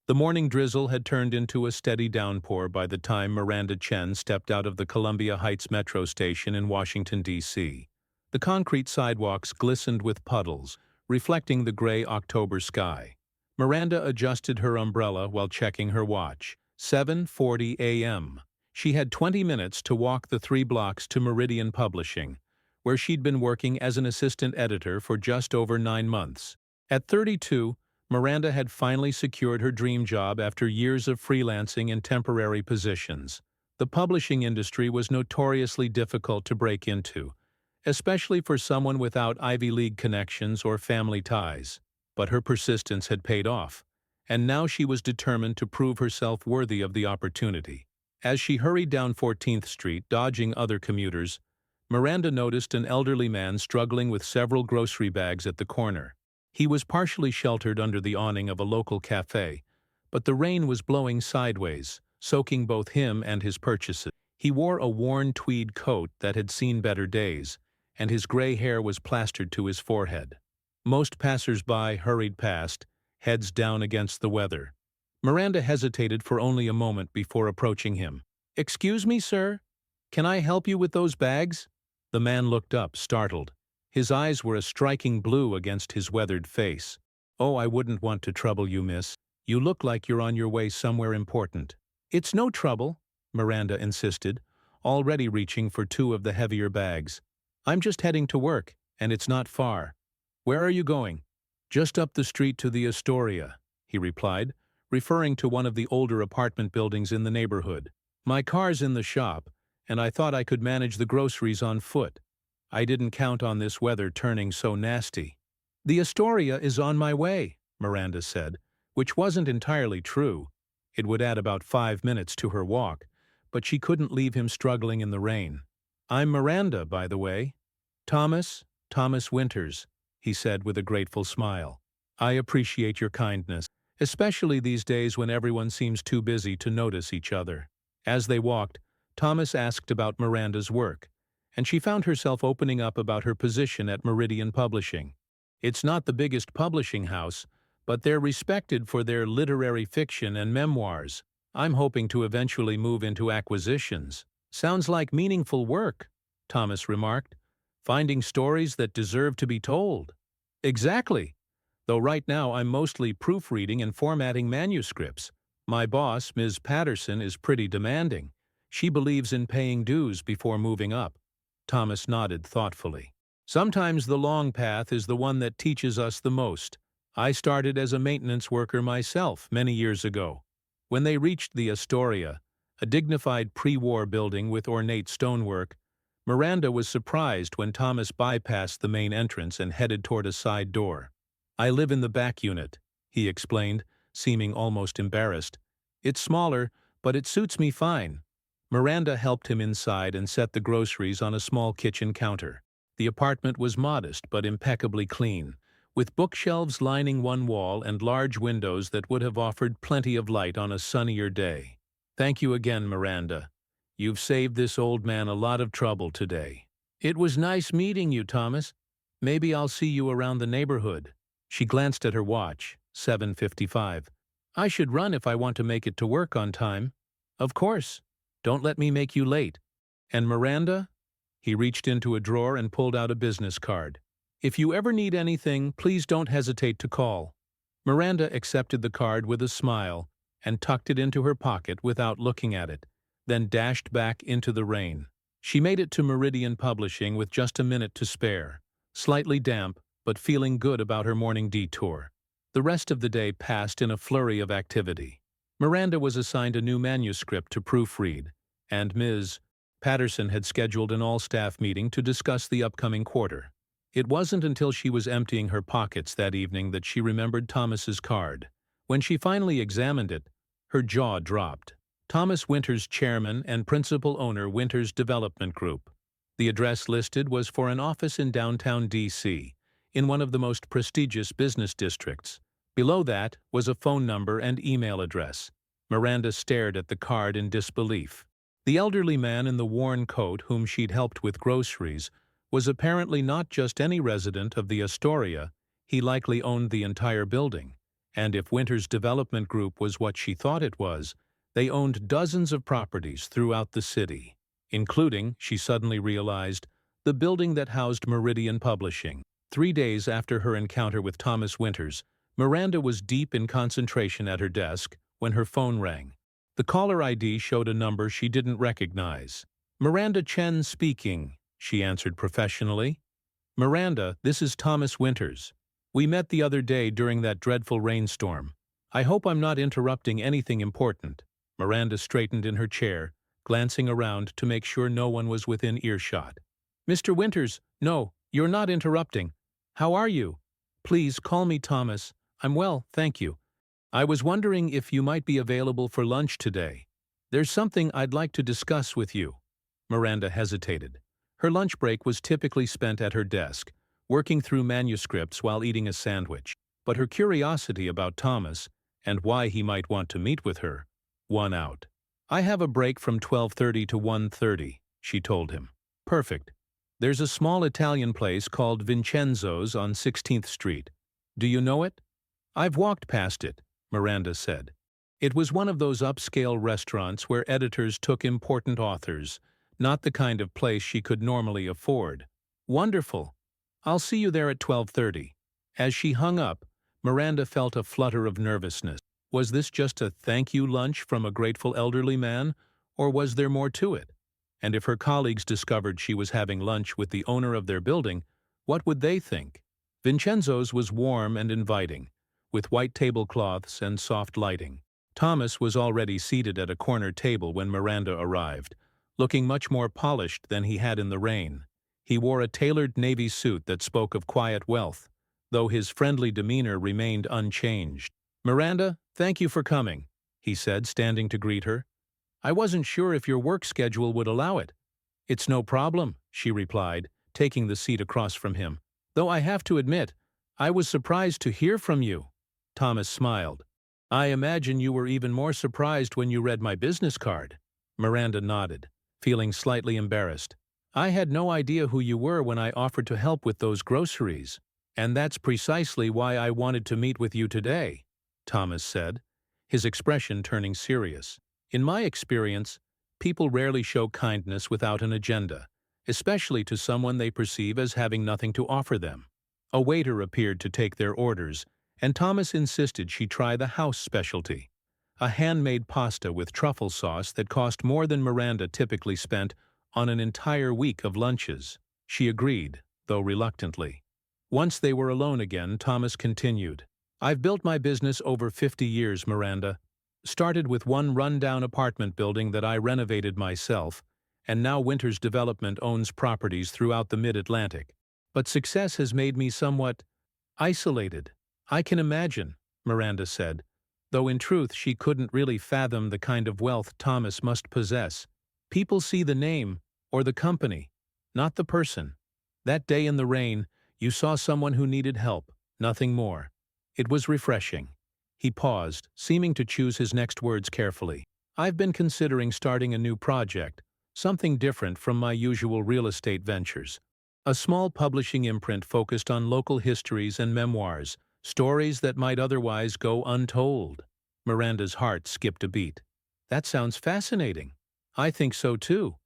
The morning drizzle had turned into a steady downpour by the time Miranda Chen stepped out of the Columbia Heights metro station in Washington, D.C. The concrete sidewalks glistened with puddles, reflecting the gray October sky. Miranda adjusted her umbrella while checking her watch. 7:40 a.m. She had 20 minutes to walk the 3 blocks to Meridian Publishing, where she'd been working as an assistant editor for just over 9 months. At 32, Miranda had finally secured her dream job after years of freelancing in temporary positions. The publishing industry was notoriously difficult to break into, especially for someone without Ivy League connections or family ties. But her persistence had paid off, and now she was determined to prove herself worthy of the opportunity. As she hurried down 14th Street, dodging other commuters, Miranda noticed an elderly man struggling with several grocery bags at the corner. He was partially sheltered under the awning of a local cafe, but the rain was blowing sideways, soaking both him and his purchases. He wore a worn tweed coat that had seen better days, and his gray hair was plastered to his forehead. Most passers-by hurried past, heads down against the weather. Miranda hesitated for only a moment before approaching him. "Excuse me, sir? Can I help you with those bags?" The man looked up, startled. His eyes were a striking blue against his weathered face. "Oh, I wouldn't want to trouble you, miss. You look like you're on your way somewhere important." "It's no trouble," Miranda insisted, already reaching for 2 of the heavier bags. "I'm just heading to work, and it's not far." "Where are you going?" "Just up the street to the Astoria," he replied, referring to one of the older apartment buildings in the neighborhood. "My car's in the shop, and I thought I could manage the groceries on foot. I didn't count on this weather turning so nasty." "The Astoria is on my way," Miranda said, which wasn't entirely true. It would add about 5 minutes to her walk, but she couldn't leave him struggling in the rain. "I'm Miranda, by the way. Thomas Winters," he said with a grateful smile. "I appreciate your kindness, especially these days when everyone seems too busy to notice each other." As they walked, Thomas asked about Miranda's work, and she found herself opening up about her position at Meridian Publishing. "It's not the biggest publishing house, but they're respected for their literary fiction and memoirs. I'm hoping to eventually move into acquisitions." "Sounds like meaningful work," Thomas remarked. "Finding stories that deserve to be told." "Exactly. Though right now I'm mostly proofreading and formatting manuscripts. My boss, Ms. Patterson, is pretty demanding. She believes in paying dues before moving up." Thomas nodded thoughtfully. "Sometimes the long path is the one that teaches us the most. I started as a maintenance worker myself many years ago." When they reached the Astoria, a dignified pre-war building with ornate stonework, Miranda was surprised when Thomas bypassed the main entrance and headed toward a side door. "I live in the back unit," he explained, seeming almost embarrassed. "It's smaller, but it suits me fine." Miranda helped him inside and set the groceries on a small kitchen counter. The apartment was modest but impeccably clean, with bookshelves lining one wall and large windows that would have offered plenty of light on a sunnier day. "Thank you again, Miranda. You've saved this old man a lot of trouble today." "It was nice meeting you, Thomas. Maybe I'll see you around the neighborhood." She glanced at her watch, 7:55. "I should run if I want to make it to work on time." "Of course. Don't let me make you late." "And Miranda?" He reached into a drawer and pulled out a business card. "If you ever need anything, please don't hesitate to call." Miranda accepted the card with a smile and tucked it into her pocket without looking at it, then dashed back into the rain. She made it to Meridian Publishing with just a minute to spare, slightly damp, but feeling good about her morning detour. The rest of the day passed in a flurry of activity. Miranda was assigned a new manuscript to proofread, and Ms. Patterson had scheduled an all-staff meeting to discuss the upcoming quarter. It wasn't until she was emptying her pockets that evening that she remembered Thomas's card. When she finally examined it, her jaw dropped. Thomas Winters, chairman and principal owner, Winters Development Group. The address listed was for an office in downtown D.C., in one of the most prestigious business districts. Below that was a phone number and email address. Miranda stared at the card in disbelief. The elderly man in the worn coat whom she'd helped with groceries was apparently not just any resident of the Astoria. He likely owned the entire building, And if Winters Development Group was what she thought it was, they owned dozens of properties throughout the city, including, she suddenly realized, the building that housed Meridian Publishing. 3 days after her encounter with Thomas Winters, Miranda was deep in concentration at her desk when her phone rang. The caller ID showed a number she didn't recognize. "Miranda Chen speaking," she answered professionally. "Miranda, this is Thomas Winters. We met the other day during that dreadful rainstorm. I hope I'm not interrupting anything important." Miranda straightened in her chair, glancing around to make sure no one was within earshot. "Mr. Winters, no, you're not interrupting. How are you? Please call me Thomas. I'm well, thank you. I was wondering if you might be available for lunch today. There's something I'd like to discuss with you." Miranda hesitated. Her lunch break was typically spent at her desk, working through manuscripts while eating a sandwich. But her curiosity about Thomas, and why he might want to meet with her, won out. "I have a break from 12:30 to 1:30, she told him. "Perfect. There's a small Italian place called Vincenzo's on 16th Street. Do you know it?" "I've walked past it," Miranda said. It was one of those upscale restaurants where editors took important authors, not the kind of place she could normally afford. "Wonderful. I'll see you there at 12:30. As she hung up, Miranda felt a flutter of nervousness. Was this just a thank-you lunch from a grateful elderly man, or was there more to it? And if her colleagues discovered she was having lunch with the owner of their building, what would they think? Vincenzo's was warm and inviting, with white tablecloths and soft lighting. Thomas was already seated at a corner table when Miranda arrived, looking much more polished than he had in the rain. He wore a tailored navy suit that spoke of quiet wealth, though his friendly demeanor remained unchanged. "Miranda, thank you for coming," he said, standing to greet her. "I wasn't sure if your work schedule would allow it." "It's no problem," she replied, taking the seat across from him. "Though I have to admit, I was surprised to hear from you." Thomas smiled. "I imagine you were even more surprised when you read my business card." Miranda nodded, feeling slightly embarrassed. "I had no idea who you were when I offered to help with those groceries. And that's precisely why I wanted to meet with you today," Thomas said, his expression turning serious. "In my experience, people rarely show kindness without an agenda, especially to someone they perceive as having nothing to offer them." A waiter appeared to take their orders, and Thomas insisted she try the house specialty, a handmade pasta with truffle sauce that cost more than Miranda typically spent on an entire week of lunches. She agreed, though reluctantly. Once they were alone again, Thomas continued. "I've built my business over 50 years, Miranda. Started with one run-down apartment building that I renovated myself, and now Winters Development owns properties throughout the Mid-Atlantic. But success has made me somewhat isolated." "I can imagine," Miranda said, though in truth she couldn't really fathom the kind of wealth Thomas must possess. "People see the name, or the company, not the person. That day in the rain, you saw someone who needed help, nothing more." It was refreshing. He paused, seeming to choose his next words carefully. "I've been considering starting a new project, something different from my usual real estate ventures. A small publishing imprint focused on local histories and memoirs, stories that might otherwise go untold." Miranda's heart skipped a beat. "That sounds fascinating." "I think so too.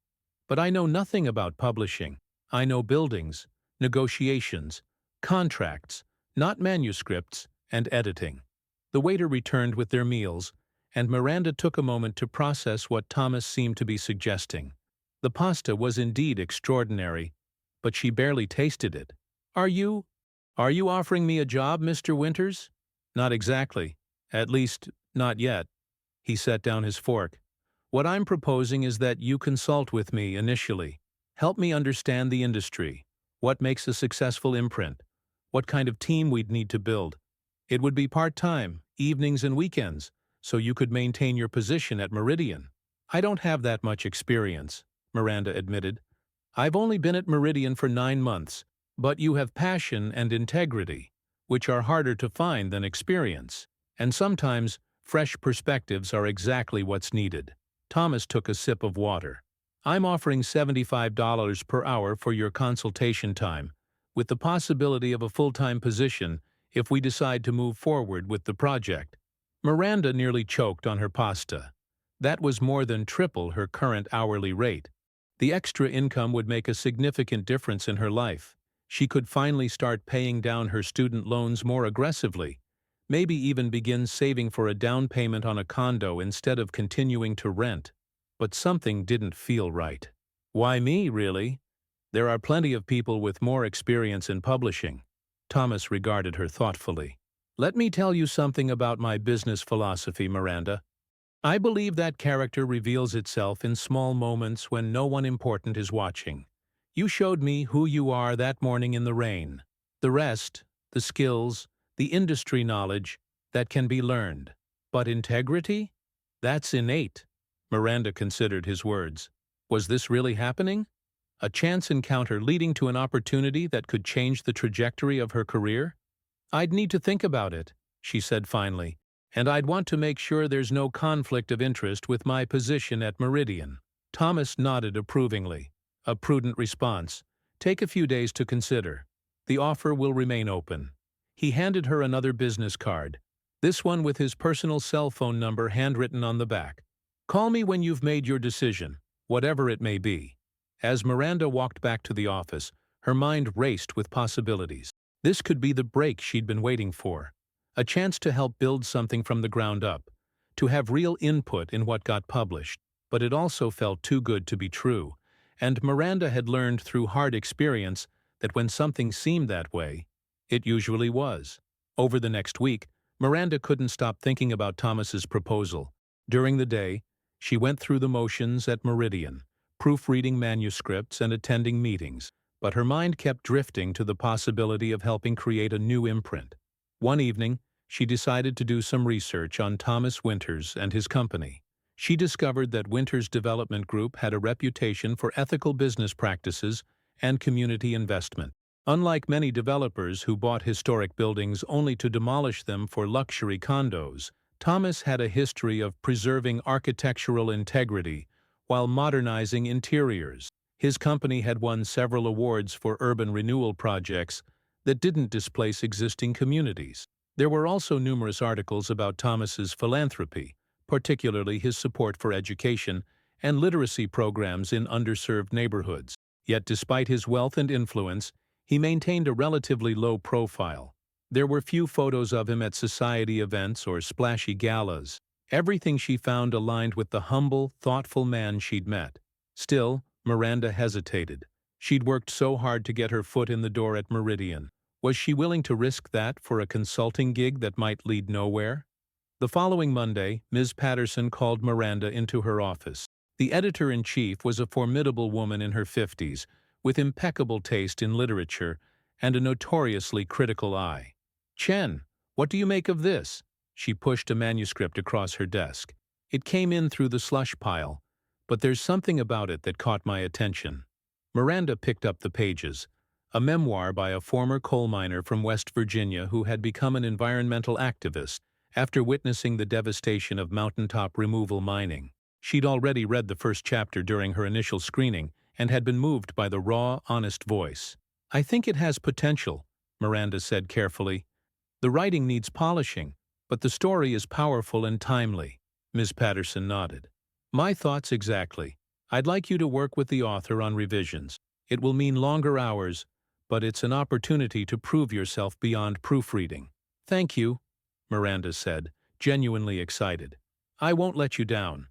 But I know nothing about publishing. I know buildings, negotiations, contracts, not manuscripts, and editing." The waiter returned with their meals, and Miranda took a moment to process what Thomas seemed to be suggesting. The pasta was indeed extraordinary, but she barely tasted it. Are you offering me a job, Mr. Winters?" "Not exactly. At least, not yet." He set down his fork. "What I'm proposing is that you consult with me initially. Help me understand the industry, what makes a successful imprint, what kind of team we'd need to build. It would be part-time, evenings and weekends, so you could maintain your position at Meridian." "I don't have that much experience," Miranda admitted. "I've only been at Meridian for 9 months, but you have passion and integrity, which are harder to find than experience, and sometimes fresh perspectives are exactly what's needed." Thomas took a sip of water. "I'm offering $75 per hour for your consultation time, with the possibility of a full-time position if we decide to move forward with the project." Miranda nearly choked on her pasta. That was more than triple her current hourly rate. The extra income would make a significant difference in her life. She could finally start paying down her student loans more aggressively, maybe even begin saving for a down payment on a condo instead of continuing to rent. But something didn't feel right. "Why me, really? There are plenty of people with more experience in publishing." Thomas regarded her thoughtfully. "Let me tell you something about my business philosophy, Miranda. I believe that character reveals itself in small moments when no one important is watching. You showed me who you are that morning in the rain. The rest, the skills, the industry knowledge, that can be learned. But integrity? That's innate." Miranda considered his words. Was this really happening? A chance encounter leading to an opportunity that could change the trajectory of her career? "I'd need to think about it," she said finally, "and I'd want to make sure there's no conflict of interest with my position at Meridian." Thomas nodded approvingly. A prudent response. "Take a few days to consider. The offer will remain open." He handed her another business card, this one with his personal cell phone number handwritten on the back. "Call me when you've made your decision, whatever it may be." As Miranda walked back to the office, her mind raced with possibilities. This could be the break she'd been waiting for. A chance to help build something from the ground up, to have real input in what got published. But it also felt too good to be true, and Miranda had learned through hard experience that when something seemed that way, it usually was. Over the next week, Miranda couldn't stop thinking about Thomas's proposal. During the day, she went through the motions at Meridian, proofreading manuscripts and attending meetings, but her mind kept drifting to the possibility of helping create a new imprint. One evening, she decided to do some research on Thomas Winters and his company. She discovered that Winters Development Group had a reputation for ethical business practices and community investment. Unlike many developers who bought historic buildings only to demolish them for luxury condos, Thomas had a history of preserving architectural integrity while modernizing interiors. His company had won several awards for urban renewal projects that didn't displace existing communities. There were also numerous articles about Thomas's philanthropy, particularly his support for education and literacy programs in underserved neighborhoods. Yet despite his wealth and influence, he maintained a relatively low profile. There were few photos of him at society events or splashy galas. Everything she found aligned with the humble, thoughtful man she'd met. Still, Miranda hesitated. She'd worked so hard to get her foot in the door at Meridian. Was she willing to risk that for a consulting gig that might lead nowhere? The following Monday, Ms. Patterson called Miranda into her office. The editor-in-chief was a formidable woman in her 50s, with impeccable taste in literature and a notoriously critical eye. "Chen, what do you make of this?" She pushed a manuscript across her desk. "It came in through the slush pile, but there's something about it that caught my attention." Miranda picked up the pages. A memoir by a former coal miner from West Virginia who had become an environmental activist after witnessing the devastation of mountaintop removal mining. She'd already read the first chapter during her initial screening and had been moved by the raw, honest voice. "I think it has potential," Miranda said carefully. "The writing needs polishing, but the story is powerful and timely." Ms. Patterson nodded. "My thoughts exactly. I'd like you to work with the author on revisions. It will mean longer hours, but it's an opportunity to prove yourself beyond proofreading." "Thank you," Miranda said, genuinely excited. "I won't let you down."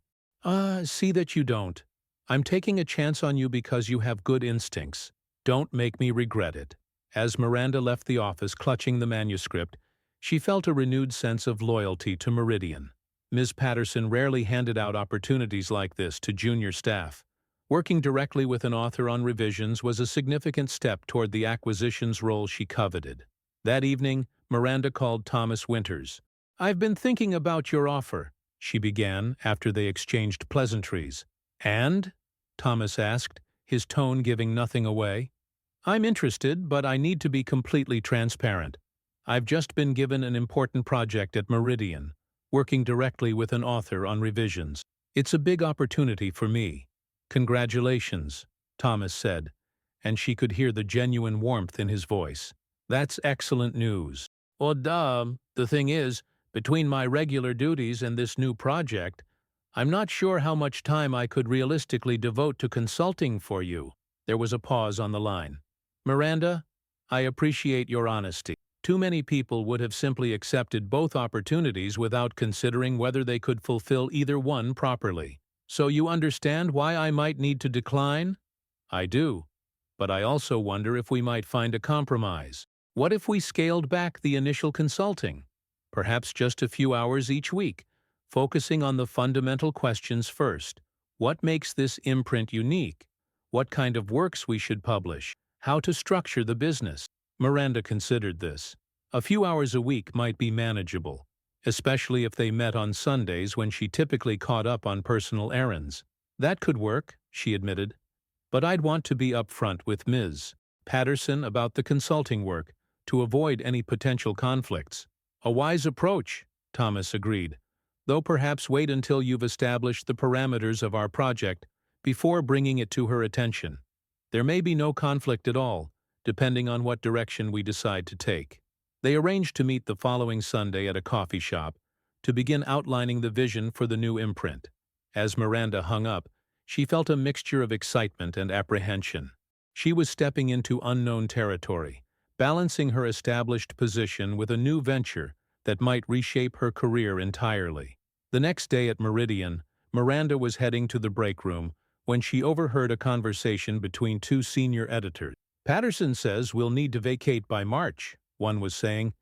See that you don't. I'm taking a chance on you because you have good instincts. Don't make me regret it." As Miranda left the office clutching the manuscript, she felt a renewed sense of loyalty to Meridian. Ms. Patterson rarely handed out opportunities like this to junior staff. Working directly with an author on revisions was a significant step toward the acquisitions role she coveted. That evening, Miranda called Thomas Winters. "I've been thinking about your offer," she began after they exchanged pleasantries. "And?" Thomas asked, his tone giving nothing away. "I'm interested, but I need to be completely transparent. I've just been given an important project at Meridian, working directly with an author on revisions. It's a big opportunity for me." "Congratulations," Thomas said, and she could hear the genuine warmth in his voice. "That's excellent news. Well, the thing is, between my regular duties and this new project, I'm not sure how much time I could realistically devote to consulting for you. There was a pause on the line. Miranda, I appreciate your honesty. Too many people would have simply accepted both opportunities without considering whether they could fulfill either one properly. So you understand why I might need to decline? I do. But I also wonder if we might find a compromise. What if we scaled back the initial consulting? Perhaps just a few hours each week, focusing on the fundamental questions first. What makes this imprint unique? What kind of works we should publish? How to structure the business? Miranda considered this. A few hours a week might be manageable, especially if they met on Sundays when she typically caught up on personal errands. That could work, she admitted. But I'd want to be upfront with Ms. Patterson about the consulting work to avoid any potential conflicts. A wise approach, Thomas agreed, though perhaps wait until you've established the parameters of our project before bringing it to her attention. There may be no conflict at all, depending on what direction we decide to take. They arranged to meet the following Sunday at a coffee shop to begin outlining the vision for the new imprint. As Miranda hung up, she felt a mixture of excitement and apprehension. She was stepping into unknown territory, balancing her established position with a new venture that might reshape her career entirely. The next day at Meridian, Miranda was heading to the break room when she overheard a conversation between two senior editors. Patterson says we'll need to vacate by March, one was saying.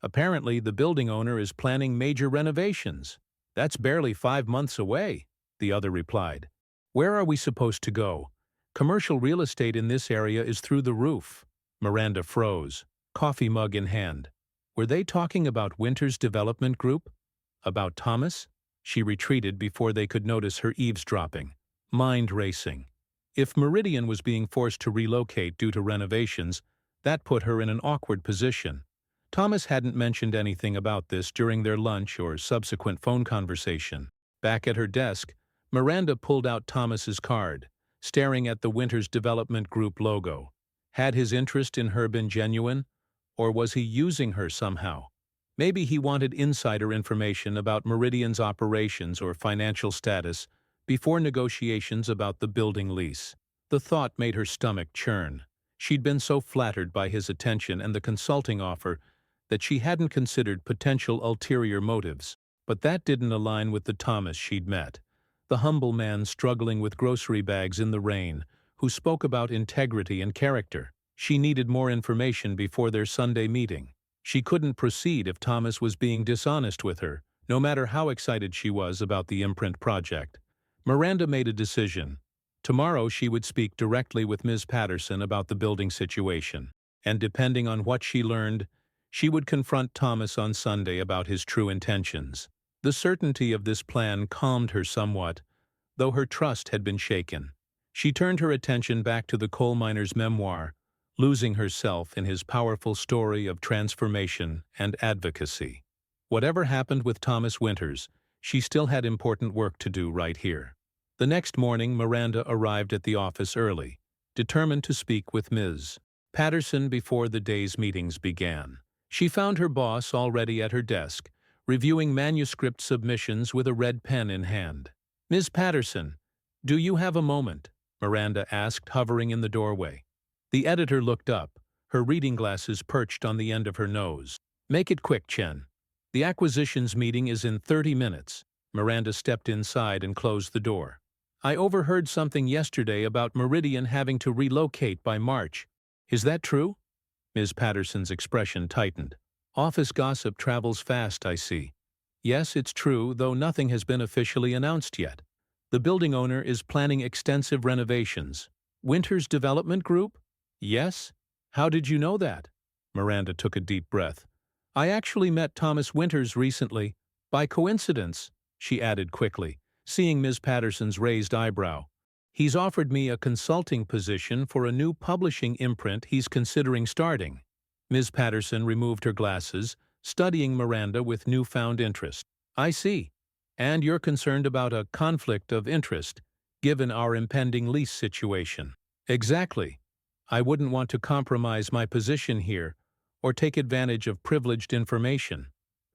Apparently, the building owner is planning major renovations. That's barely 5 months away, the other replied. Where are we supposed to go? Commercial real estate in this area is through the roof. Miranda froze, coffee mug in hand. Were they talking about Winters Development Group? About Thomas? She retreated before they could notice her eavesdropping, mind racing. If Meridian was being forced to relocate due to renovations, that put her in an awkward position. Thomas hadn't mentioned anything about this during their lunch or subsequent phone conversation. Back at her desk, Miranda pulled out Thomas's card, staring at the Winters Development Group logo. Had his interest in her been genuine, or was he using her somehow? Maybe he wanted insider information about Meridian's operations or financial status before negotiations about the building lease. The thought made her stomach churn. She'd been so flattered by his attention and the consulting offer that she hadn't considered potential ulterior motives. But that didn't align with the Thomas she'd met. The humble man struggling with grocery bags in the rain, who spoke about integrity and character. She needed more information before their Sunday meeting. She couldn't proceed if Thomas was being dishonest with her, no matter how excited she was about the imprint project. Miranda made a decision. Tomorrow she would speak directly with Ms. Patterson about the building situation, and depending on what she learned, she would confront Thomas on Sunday about his true intentions. The certainty of this plan calmed her somewhat, though her trust had been shaken. She turned her attention back to the coal miner's memoir, losing herself in his powerful story of transformation and advocacy. Whatever happened with Thomas Winters, she still had important work to do right here. The next morning, Miranda arrived at the office early, determined to speak with Ms. Patterson before the day's meetings began. She found her boss already at her desk, reviewing manuscript submissions with a red pen in hand. Ms. Patterson, do you have a moment? Miranda asked, hovering in the doorway. The editor looked up, her reading glasses perched on the end of her nose. Make it quick, Chen. The acquisitions meeting is in 30 minutes. Miranda stepped inside and closed the door. I overheard something yesterday about Meridian having to relocate by March. Is that true? Ms. Patterson's expression tightened. Office gossip travels fast, I see. Yes, it's true, though nothing has been officially announced yet. The building owner is planning extensive renovations. Winters Development Group? Yes? How did you know that? Miranda took a deep breath. I actually met Thomas Winters recently. By coincidence, she added quickly, seeing Ms. Patterson's raised eyebrow. He's offered me a consulting position for a new publishing imprint he's considering starting. Ms. Patterson removed her glasses, studying Miranda with newfound interest. I see. And you're concerned about a conflict of interest, given our impending lease situation. Exactly. I wouldn't want to compromise my position here, or take advantage of privileged information.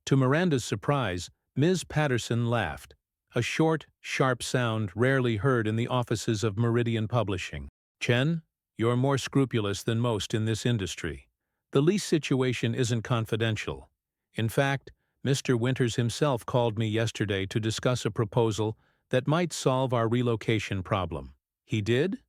To Miranda's surprise, Ms. Patterson laughed, a short, sharp sound rarely heard in the offices of Meridian Publishing. Chen, you're more scrupulous than most in this industry. The lease situation isn't confidential. In fact, Mr. Winters himself called me yesterday to discuss a proposal that might solve our relocation problem. He did?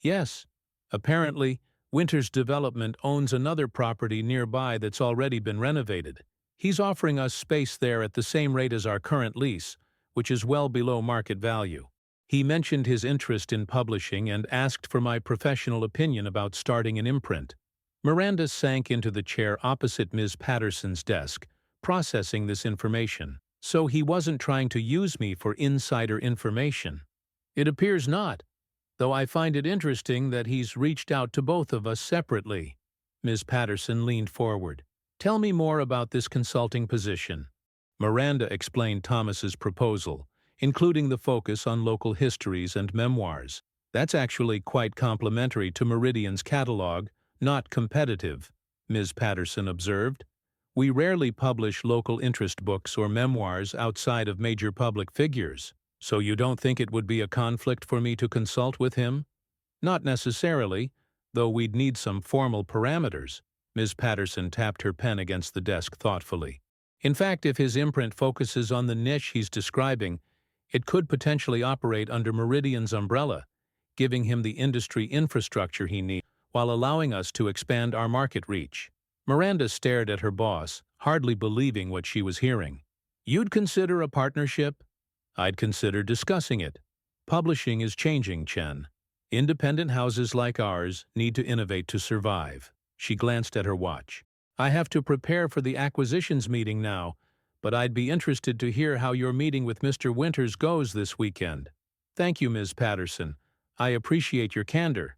Yes. Apparently, Winters Development owns another property nearby that's already been renovated. He's offering us space there at the same rate as our current lease, which is well below market value. He mentioned his interest in publishing and asked for my professional opinion about starting an imprint. Miranda sank into the chair opposite Ms. Patterson's desk, processing this information. So he wasn't trying to use me for insider information. It appears not, though I find it interesting that he's reached out to both of us separately. Ms. Patterson leaned forward. Tell me more about this consulting position. Miranda explained Thomas's proposal, including the focus on local histories and memoirs. That's actually quite complementary to Meridian's catalog, not competitive, Ms. Patterson observed. We rarely publish local interest books or memoirs outside of major public figures. So you don't think it would be a conflict for me to consult with him? Not necessarily, though we'd need some formal parameters. Ms. Patterson tapped her pen against the desk thoughtfully. In fact, if his imprint focuses on the niche he's describing, it could potentially operate under Meridian's umbrella, giving him the industry infrastructure he needs while allowing us to expand our market reach. Miranda stared at her boss, hardly believing what she was hearing. You'd consider a partnership? I'd consider discussing it. Publishing is changing, Chen. Independent houses like ours need to innovate to survive. She glanced at her watch. I have to prepare for the acquisitions meeting now, but I'd be interested to hear how your meeting with Mr. Winters goes this weekend. Thank you, Ms. Patterson. I appreciate your candor.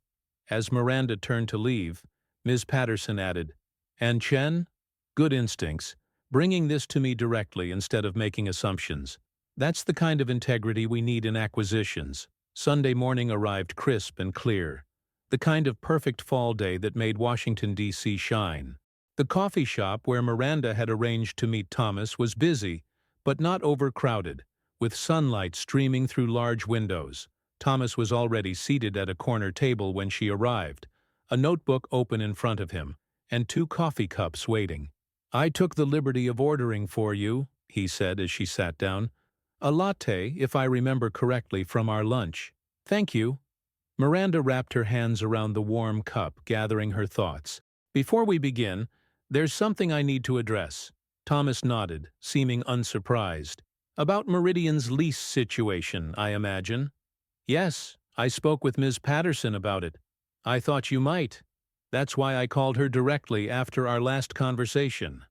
As Miranda turned to leave, Ms. Patterson added, And Chen? Good instincts, bringing this to me directly instead of making assumptions. That's the kind of integrity we need in acquisitions. Sunday morning arrived crisp and clear, the kind of perfect fall day that made Washington, D.C. shine. The coffee shop where Miranda had arranged to meet Thomas was busy, but not overcrowded, with sunlight streaming through large windows. Thomas was already seated at a corner table when she arrived, a notebook open in front of him, and 2 coffee cups waiting. I took the liberty of ordering for you, he said as she sat down. A latte, if I remember correctly, from our lunch. Thank you. Miranda wrapped her hands around the warm cup, gathering her thoughts. Before we begin, there's something I need to address. Thomas nodded, seeming unsurprised. About Meridian's lease situation, I imagine. Yes, I spoke with Ms. Patterson about it. I thought you might. That's why I called her directly after our last conversation.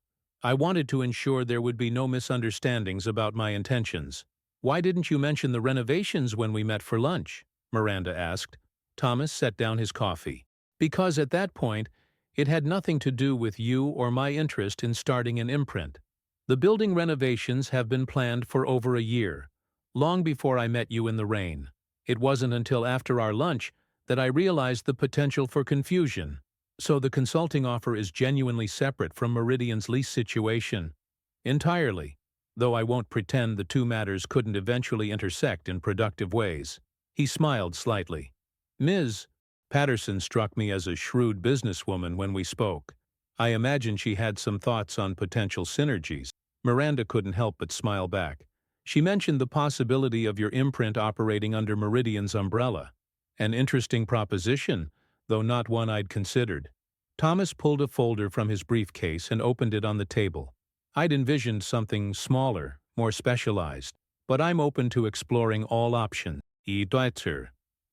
I wanted to ensure there would be no misunderstandings about my intentions. Why didn't you mention the renovations when we met for lunch? Miranda asked. Thomas set down his coffee. Because at that point, it had nothing to do with you or my interest in starting an imprint. The building renovations have been planned for over a year, long before I met you in the rain. It wasn't until after our lunch that I realized the potential for confusion. So the consulting offer is genuinely separate from Meridian's lease situation. Entirely, though I won't pretend the two matters couldn't eventually intersect in productive ways. He smiled slightly. Ms. Patterson struck me as a shrewd businesswoman when we spoke. I imagine she had some thoughts on potential synergies. Miranda couldn't help but smile back. She mentioned the possibility of your imprint operating under Meridian's umbrella. An interesting proposition, though not one I'd considered. Thomas pulled a folder from his briefcase and opened it on the table. I'd envisioned something smaller, more specialized, but I'm open to exploring all options.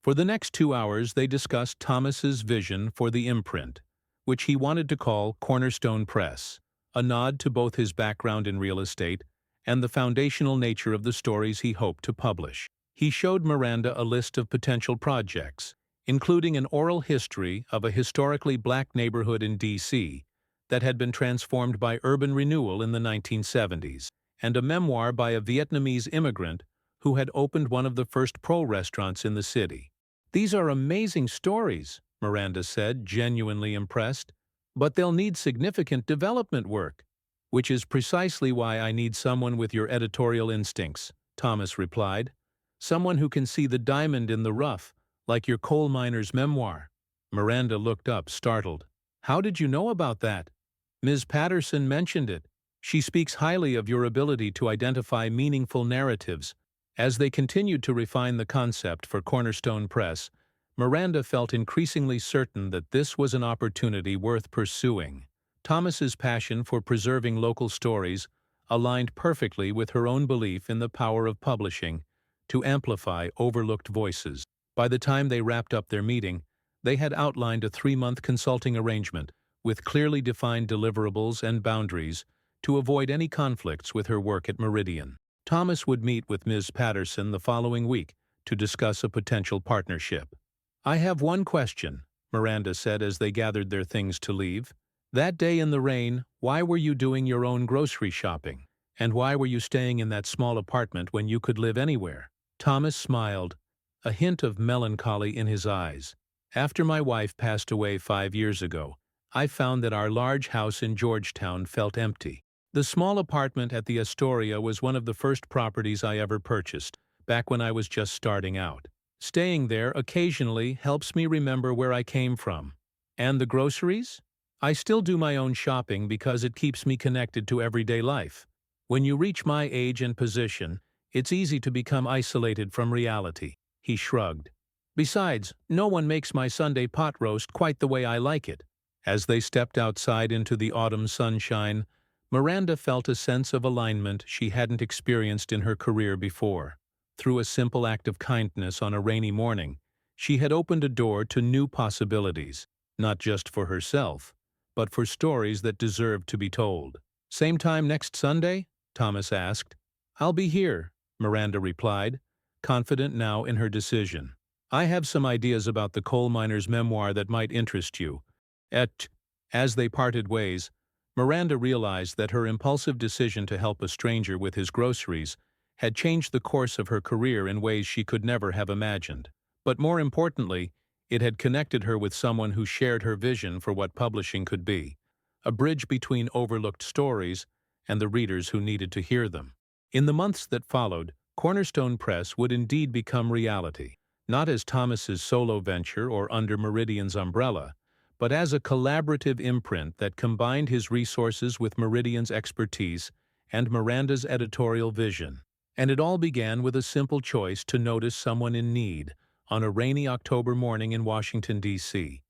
For the next 2 hours, they discussed Thomas's vision for the imprint, which he wanted to call Cornerstone Press, a nod to both his background in real estate and the foundational nature of the stories he hoped to publish. He showed Miranda a list of potential projects, including an oral history of a historically black neighborhood in D.C. that had been transformed by urban renewal in the 1970s, and a memoir by a Vietnamese immigrant who had opened one of the first pro restaurants in the city. These are amazing stories, Miranda said, genuinely impressed. But they'll need significant development work, which is precisely why I need someone with your editorial instincts, Thomas replied. Someone who can see the diamond in the rough, like your coal miner's memoir. Miranda looked up, startled. How did you know about that? Ms. Patterson mentioned it. She speaks highly of your ability to identify meaningful narratives. As they continued to refine the concept for Cornerstone Press, Miranda felt increasingly certain that this was an opportunity worth pursuing. Thomas's passion for preserving local stories aligned perfectly with her own belief in the power of publishing to amplify overlooked voices. By the time they wrapped up their meeting, they had outlined a 3-month consulting arrangement with clearly defined deliverables and boundaries to avoid any conflicts with her work at Meridian. Thomas would meet with Ms. Patterson the following week to discuss a potential partnership. I have one question, Miranda said as they gathered their things to leave. That day in the rain, why were you doing your own grocery shopping? And why were you staying in that small apartment when you could live anywhere? Thomas smiled, a hint of melancholy in his eyes. After my wife passed away 5 years ago, I found that our large house in Georgetown felt empty. The small apartment at the Astoria was one of the first properties I ever purchased, back when I was just starting out. Staying there occasionally helps me remember where I came from. And the groceries? I still do my own shopping because it keeps me connected to everyday life. When you reach my age and position, it's easy to become isolated from reality. He shrugged. Besides, no one makes my Sunday pot roast quite the way I like it. As they stepped outside into the autumn sunshine, Miranda felt a sense of alignment she hadn't experienced in her career before. Through a simple act of kindness on a rainy morning, she had opened a door to new possibilities, not just for herself, but for stories that deserved to be told. Same time next Sunday? Thomas asked. I'll be here, Miranda replied, confident now in her decision. I have some ideas about the coal miner's memoir that might interest you. As they parted ways, Miranda realized that her impulsive decision to help a stranger with his groceries had changed the course of her career in ways she could never have imagined. But more importantly, it had connected her with someone who shared her vision for what publishing could be, a bridge between overlooked stories and the readers who needed to hear them. In the months that followed, Cornerstone Press would indeed become reality, not as Thomas's solo venture or under Meridian's umbrella, but as a collaborative imprint that combined his resources with Meridian's expertise and Miranda's editorial vision. And it all began with a simple choice to notice someone in need on a rainy October morning in Washington, D.C.